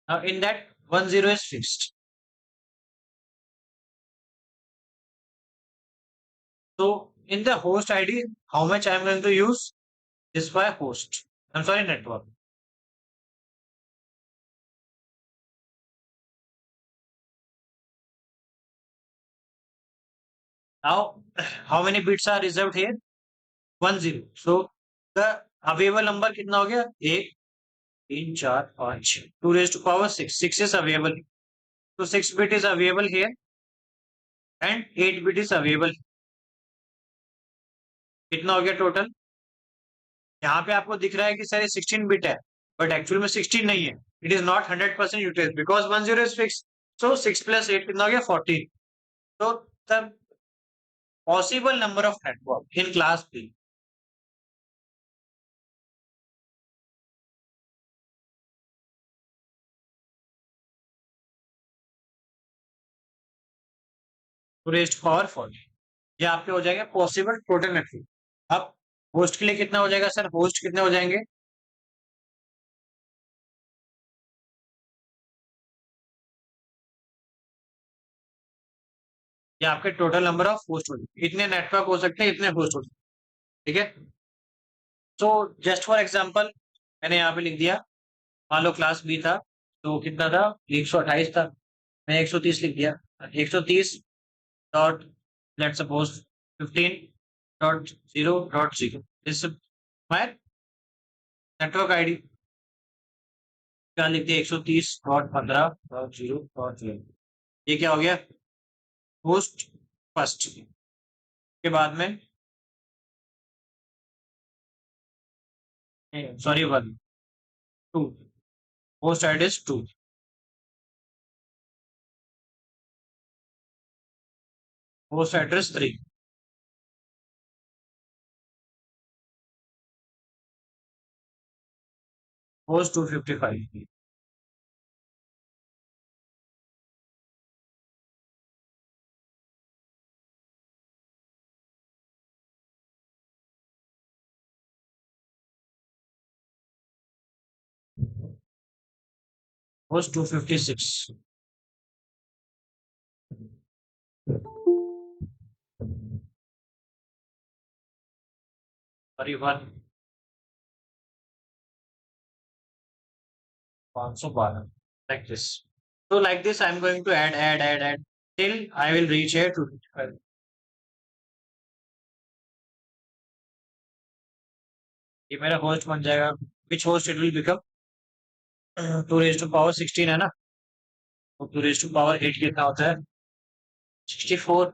Now in that 10 is fixed. So in the host ID, how much I'm going to use? This by host. I'm sorry, network. Now, how many bits are reserved here? 10. So the available number कितना हो गया? 1, 3, 4, 5. 2 raised to power 6. 6 is available. So 6 bit is available here and 8 bit is available. कितना हो गया total? यहाँ पे आपको दिख रहा है कि सर ये 16 बिट है, बट एक्चुअल में 16 नहीं है. It is not 100% utilize because 10 is fixed. So 6 plus 8 कितना हो गया? 14. So the possible number of network in class B. raised to power 40. ये आपके हो जाएंगे पॉसिबल टोटल नेटवर्क. अब होस्ट के लिए कितना हो जाएगा सर? होस्ट कितने हो जाएंगे? ये आपके टोटल नंबर ऑफ होस्ट हो जाएंगे. इतने नेटवर्क हो सकते हैं, इतने होस्ट हो सकते हैं. ठीक है. सो जस्ट फॉर एग्जांपल मैंने यहाँ पे लिख दिया, मान लो क्लास बी था तो कितना था? 128 था. मैं 130 लिख दिया. 130 dot let suppose 15.0.0. This my network ID. क्या लिख दिया? 130.15.0.0. ये क्या हो गया? Host first. के बाद में sorry 1 2. Host address 2. Host address 3. Host 255. Host 256. Sorry 1 512. Like this. So like this I'm going to add till I will reach here to 55. ये मेरा होस्ट बन जाएगा. Which host it will become? 2 raised to power 16 है ना. तो 2 raised to power 8 कितना होता है? 64.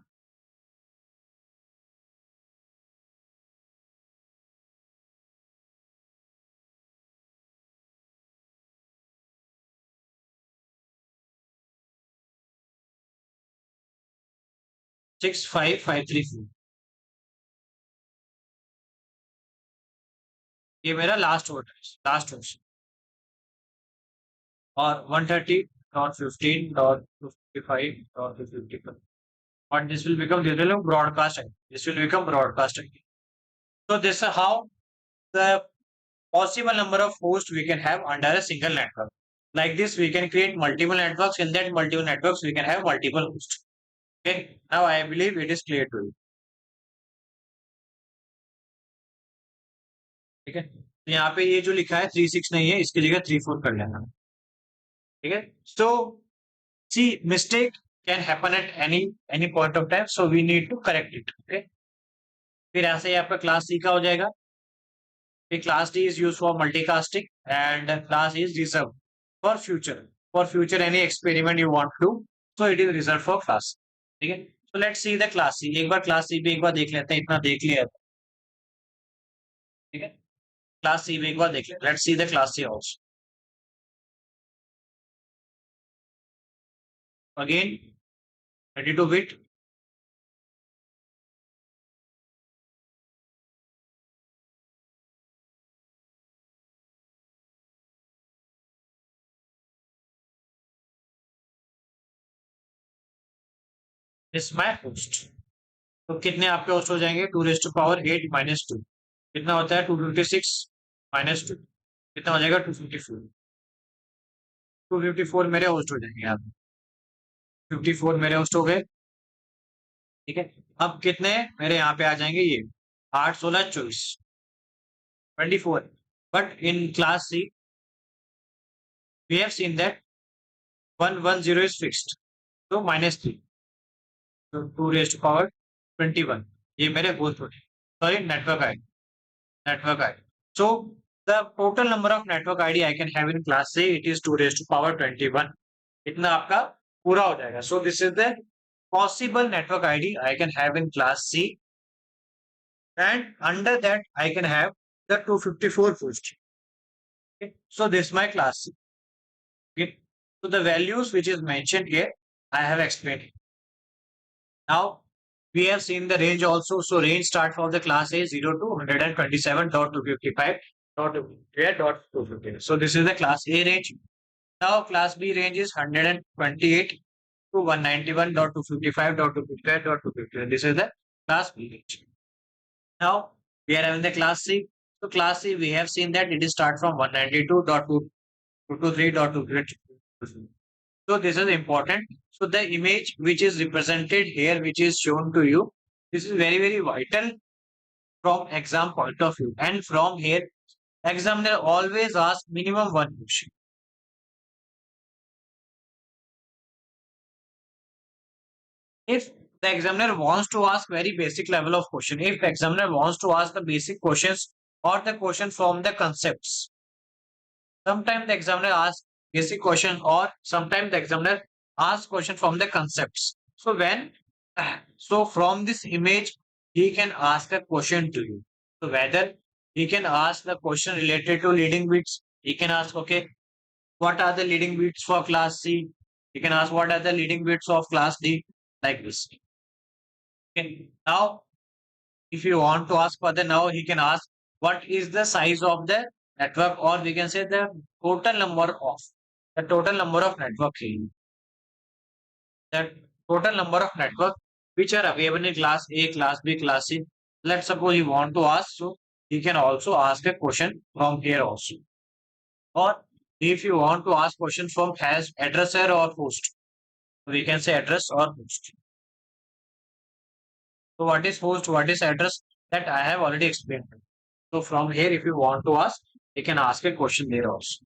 Six five five three four. ये मेरा लास्ट होस्ट है. Last host. और 130.15.55.55. and this will become broadcast ID. This will become broadcast ID. So this is how the possible number of hosts we can have under a single network. Like this, we can create multiple networks. In that multiple networks, we can have multiple hosts. Okay. Now I believe it is clear to you. ठीक है. तो यहाँ पे ये जो लिखा है 36 नहीं है, इसकी जगह 34 कर लेना. ठीक है. So see, mistake can happen at any point of time. So we need to correct it. Okay. फिर ऐसे ही आपका क्लास सी का हो जाएगा. Class D is used for multicasting and class E is reserved for future. For future any experiment you want to do, so it is reserved for class. ठीक है. So let's see the class C. एक बार class C पे एक बार देख लेते हैं. इतना देख लिया. ठीक है. Class C पे एक बार देख लेते हैं. Let's see the class C also. Again 32 bit. Is my host. तो कितने आपके होस्ट हो जाएंगे? 2 raised to power 8 minus 2. कितना होता है? 256 minus 2. कितना हो जाएगा? 254. 254 मेरे होस्ट हो जाएंगे। आप 54 मेरे होस्ट हो गए, ठीक है। अब कितने मेरे यहाँ पे आ जाएंगे, ये 8 16 24 24। But in class C we have seen that 110 is fixed, तो -3, तो 2 raised to power 21, ये मेरे होस्ट हो, sorry network ID, network ID. So the total number of network ID I can have in class C, it is 2 raised to power 21. इतना आपका पूरा हो जाएगा. So this is the possible network ID I can have in class C, and under that I can have the 254 host. Okay. So this is my class C. Okay. So the values which is mentioned here, I have explained. Now we have seen the range also. So range start from the class A 0 to 127.255.250. So this is the class A range. Now class B range is 128 to 191.255.255.250. This is the class B range. Now we are having the class C. So class C, we have seen that it is start from 192.223.250. So this is important. So the image which is represented here, which is shown to you, this is very, very vital from exam point of view. And from here, examiner always asks minimum one question. If the examiner wants to ask very basic level of question, if the examiner wants to ask the basic questions or the question from the concepts, sometimes the examiner asks basic question, or sometimes the examiner asks question from the concepts. So when, so from this image, he can ask a question to you. So whether he can ask the question related to leading bits, he can ask, okay, what are the leading bits for class C? He can ask what are the leading bits of class D, like this. Okay. Now, if you want to ask further, now he can ask what is the size of the network, or we can say the total number of network here. The total number of network which are available in class A, class B, class C. Let's suppose you want to ask, so he can also ask a question from here also. Or if you want to ask question from has addresser or host, we can say address or host. So what is host, what is address, that I have already explained. So from here, if you want to ask, you can ask a question there also.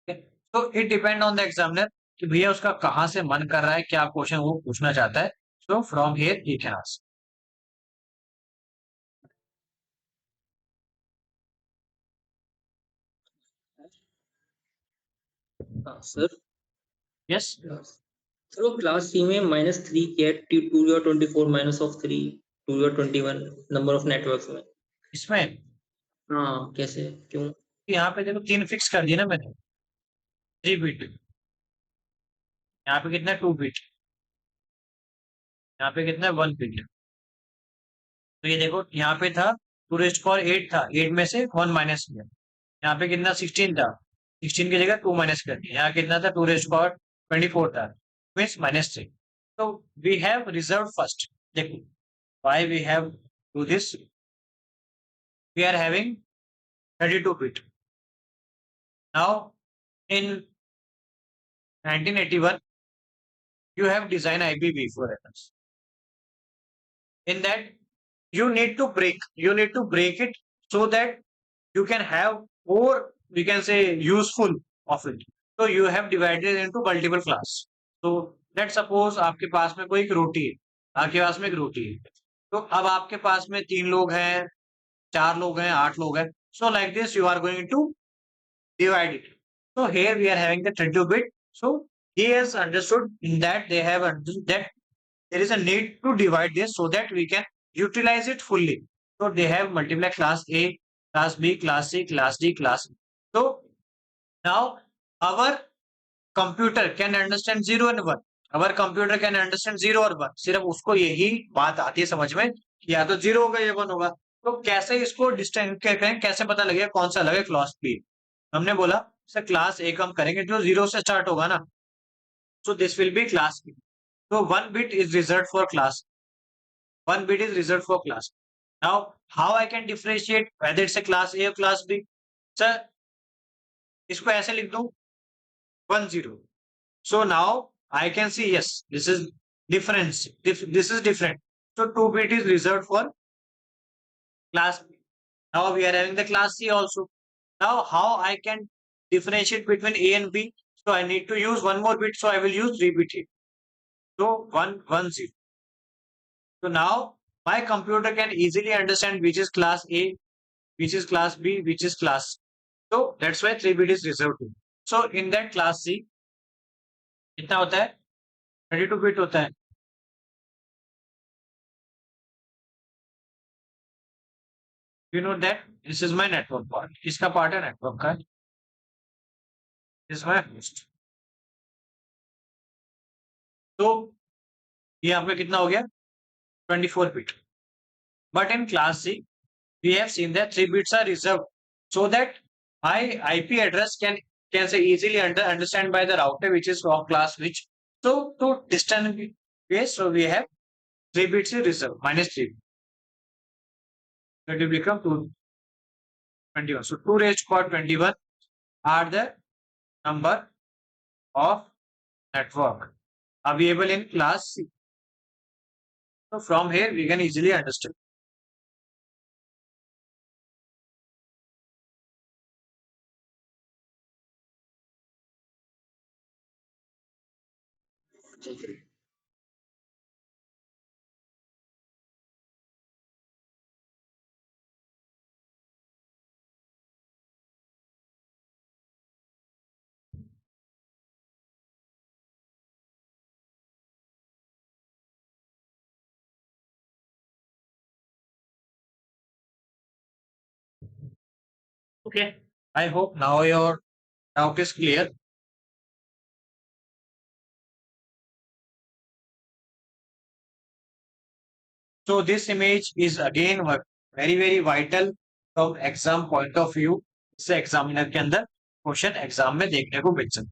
Okay. So it depend on the examiner कि भैया उसका कहाँ से मन कर रहा है, क्या क्वेश्चन वो पूछना चाहता है. So from here he can ask. Sir Yes. Sir वो क्लास सी में -3 किया 2 या 24 -3 2 या 21 नंबर ऑफ नेटवर्क्स में. इसमें हाँ कैसे, क्यों? यहाँ पे देखो 3 फिक्स कर दिए ना मैंने, 3 बिट. यहाँ पे कितना 2 बिट, यहाँ पे कितना 1 बिट. तो ये देखो यहाँ पे था 2 raised to power 8 था, 8 में से 1 माइनस किया. यहाँ पे कितना 16 था, 16 की जगह 2 माइनस कर दिया. यहाँ कितना था 2 raised to power 24 था, मीन्स -3. तो वी हैव रिजर्व फर्स्ट. देखो why we have do this, we are having 32 bit. Now in 1981 you have design IPv4 errors. In that you need to break it so that you can have more, we can say, useful of it. So you have divided into multiple class. So let's suppose आपके पास में कोई एक रोटी है, आपके पास में एक रोटी है. तो अब आपके पास में 3 लोग हैं, 4 लोग हैं, 8 लोग हैं. So like this you are going to divide it. So here we are having the 32 bit. So he has understood in that they have understood that there is a need to divide this so that we can utilize it fully. So they have multiplied class A, class B, class C, class D, class E. So now our computer can understand 0 and 1. Our computer can understand 0 और 1. सिर्फ उसको यही बात आती है समझ में कि या तो 0 होगा या 1 होगा. तो कैसे इसको डिस्टिंग करें, कैसे पता लगेगा कौन सा लगेगा क्लास बी. हमने बोला सर क्लास ए हम करेंगे जो 0 से स्टार्ट होगा ना, so this will be class B. So 1 bit is reserved for class. 1 bit is reserved for class. Now, how I can differentiate whether it's a class A or class B? Sir, इसको ऐसे लिख दूं 10. So now I can see, yes, this is difference. This is different. So 2-bit is reserved for class B. Now we are having the class C also. Now how I can differentiate between A and B? So I need to use one more bit. So I will use 3-bit here. So 110. So now my computer can easily understand which is class A, which is class B, which is class C. So that's why 3-bit is reserved to. So in that class C कितना होता है? 32 bit होता है. You know that this is my network part. किसका part है network का? This is my host. तो ये आपका कितना हो गया? 24 bit. But in class C, we have seen that 3 bits are reserved so that my IP address can say easily understand by the router which is of class which. So to distinguish, so we have 3 bits is reserved minus 3. That will become 221. So 2 raised to power 21 are the number of network available in class C. So from here we can easily understand. Okay, I hope now your doubt is clear. So this image is again very vital from exam point of view. इससे examiner के अंदर question exam में देखने को मिल सकता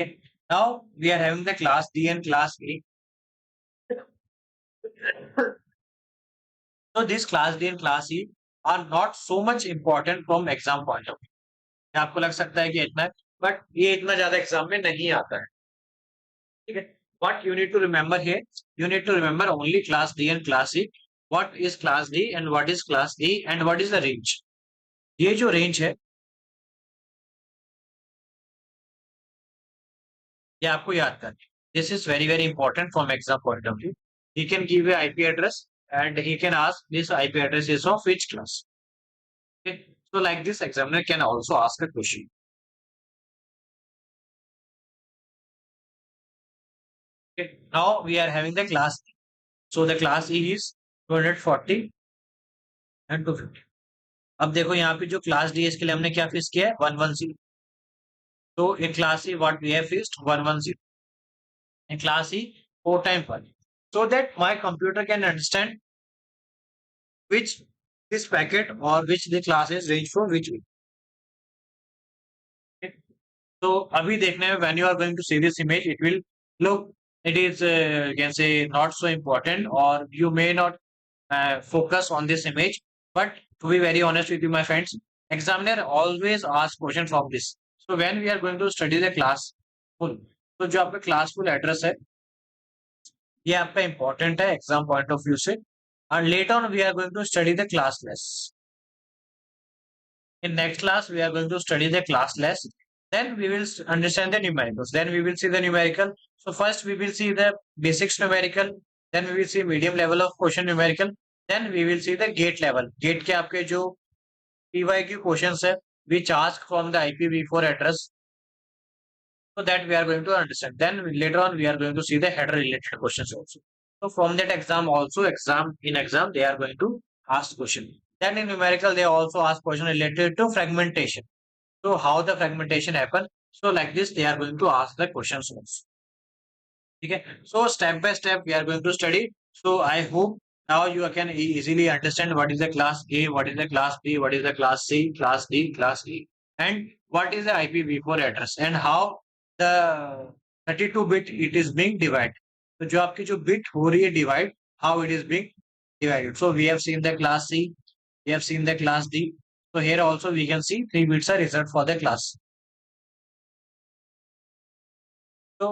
है. Now we are having the class D and class A. So this class D and class E are not so much important from exam point of view. आपको लग सकता है कि इतना है, but ये इतना ज्यादा एग्जाम में नहीं आता है. ठीक है. What you need to remember here, you need to remember only class D and class E. What is class D and what is class E and what is the range? ये जो range है ये आपको याद करना है. This is very important from exam point of view. He can give a IP address and he can ask this IP address is of which class. Okay. So like this examiner can also ask a question. Okay. Now we are having the class E. So the class E is 240 and 250. अब देखो यहाँ पे जो class D है इसके लिए हमने क्या फिक्स किया है 110. तो in class E what we have fixed 110. In class E 4 times 1. So that my computer can understand which this packet or which the classes range from which way. Okay. So अभी देखने में when you are going to see this image it will look it is can say not so important or you may not focus on this image, but to be very honest with you my friends, examiner always ask question from this. So when we are going to study the class full, तो जो आपका class full address है ये आपका important है exam point of view से, and later on we are going to study the classless. In next class we are going to study the classless. Then we will understand the numericals. Then we will see the numerical. So first we will see the basics numerical. Then we will see medium level of question numerical. Then we will see the gate level. Gate के आपके जो PYQ questions है, which ask from the IPv4 address. So that we are going to understand. Then later on we are going to see the header related questions also. So from that exam they are going to ask question. Then in numerical they also ask question related to fragmentation. So how the fragmentation happen? So like this they are going to ask the questions also. Okay. So step by step we are going to study. So I hope now you can easily understand what is the class A, what is the class B, what is the class C, class D, class E, and what is the IPv4 address and how the 32-bit it is being divided. तो जो आपकी जो bit हो रही है divide, how it is being divided. So we have seen the class C, we have seen the class D. So here also we can see 3 bits are reserved for the class. So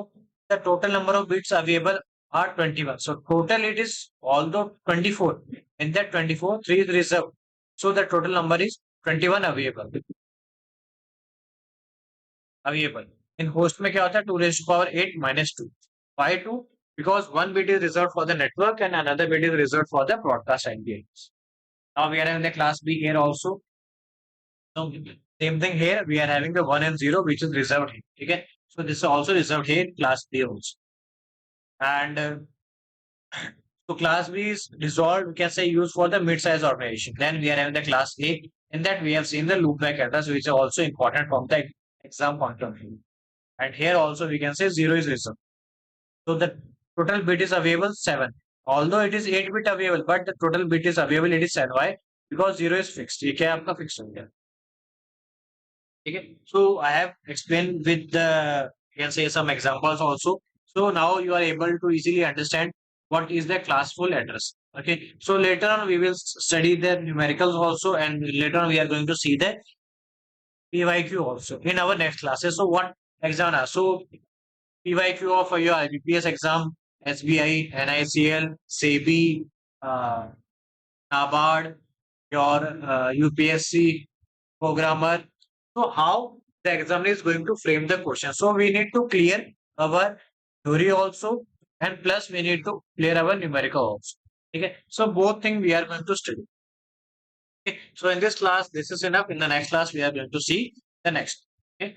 the total number of bits available are 21. So total it is although 24. In that 24, 3 is reserved. So the total number is 21 available. In host में क्या होता है 2 raised to power 8 minus 2. Why 2? Because one bit is reserved for the network and another bit is reserved for the broadcast IP. Now we are having the class B here also. So same thing here, we are having the 1 and 0 which is reserved here. Okay, so this is also reserved here in class B also. And so class B is resolved, we can say used for the mid-size organization. Then we are having the class A. In that we have seen the loopback address, which is also important from the exam point of view. And here also we can say 0 is reserved. So the total bit is available 7. Although it is 8 bit available, but the total bit is available it is 7. Why? Because 0 is fixed. ये क्या आपका fixed हो गया. Okay. So I have explained with the, you can say some examples also. So now you are able to easily understand what is the classful address. Okay. So later on we will study the numericals also, and later on we are going to see the PYQ also in our next classes. So what exam are? So PYQ of your IBPS exam, SBI, NICL, SEBI, NABARD, your UPSC programmer. So how the examiner is going to frame the question. So we need to clear our theory also, and plus we need to clear our numerical also. Okay. So both things we are going to study. Okay. So in this class, this is enough. In the next class, we are going to see the next. Okay.